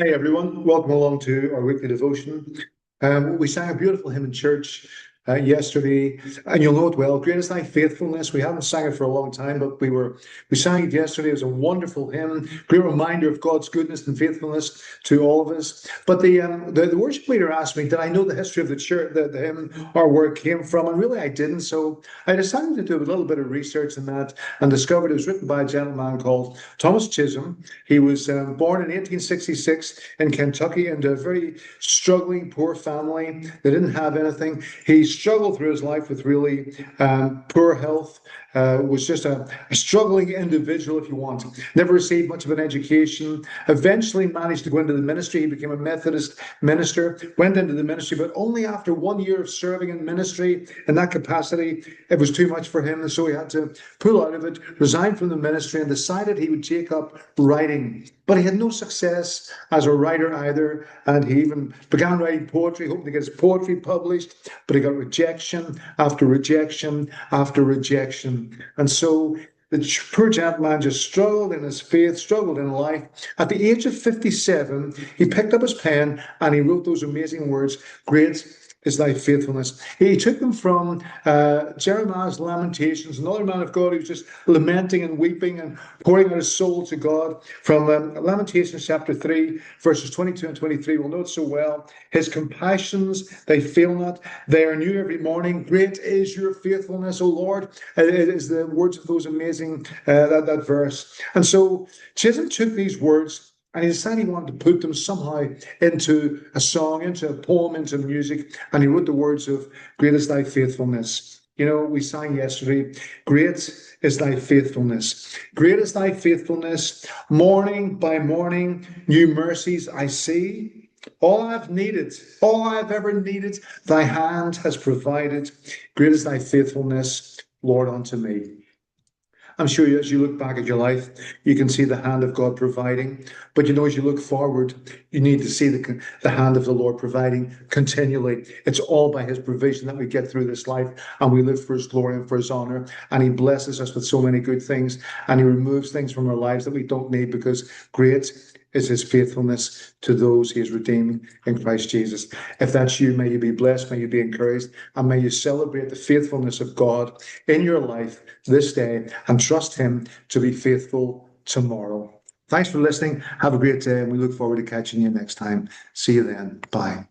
Hey everyone, welcome along to our weekly devotion. We sang a beautiful hymn in church yesterday, and you'll know it well. Great is thy faithfulness. We haven't sang it for a long time, but we sang it yesterday. It was a wonderful hymn, great reminder of God's goodness and faithfulness to all of us. But the worship leader asked me, did I know the history of the church, the hymn, or where it came from? And really, I didn't. So I decided to do a little bit of research in that and discovered it was written by a gentleman called Thomas Chisholm. He was born in 1866 in Kentucky into a very struggling, poor family. They didn't have anything. He struggled through his life with really poor health. Was just a struggling individual, if you want. Never received much of an education. Eventually managed to go into the ministry. He became a Methodist minister, went into the ministry, but only after 1 year of serving in ministry in that capacity, it was too much for him. And so he had to pull out of it, resign from the ministry, and decided he would take up writing. But he had no success as a writer either. And he even began writing poetry, hoping to get his poetry published, but he got rejection after rejection after rejection. And so the poor gentleman just struggled in his faith, struggled in life. At the age of 57, he picked up his pen and he wrote those amazing words, "Great is thy faithfulness." He took them from Jeremiah's Lamentations, another man of God who was just lamenting and weeping and pouring out his soul to God. From Lamentations chapter 3, verses 22 and 23, we'll know it so well. His compassions, they fail not. They are new every morning. Great is your faithfulness, O Lord. It is the words of those amazing, that verse. And so Chisholm took these words and he decided he wanted to put them somehow into a song, into a poem, into music. And he wrote the words of "Great is thy faithfulness." You know, we sang yesterday, "Great is thy faithfulness. Great is thy faithfulness. Morning by morning, new mercies I see. All I've needed, all I've ever needed, thy hand has provided. Great is thy faithfulness, Lord, unto me." I'm sure as you look back at your life, you can see the hand of God providing. But you know, as you look forward, you need to see the hand of the Lord providing continually. It's all by his provision that we get through this life and we live for his glory and for his honor. And he blesses us with so many good things and he removes things from our lives that we don't need, because great is his faithfulness to those he has redeemed in Christ Jesus. If that's you, may you be blessed, may you be encouraged, and may you celebrate the faithfulness of God in your life this day and trust him to be faithful tomorrow. Thanks for listening. Have a great day, and we look forward to catching you next time. See you then. Bye.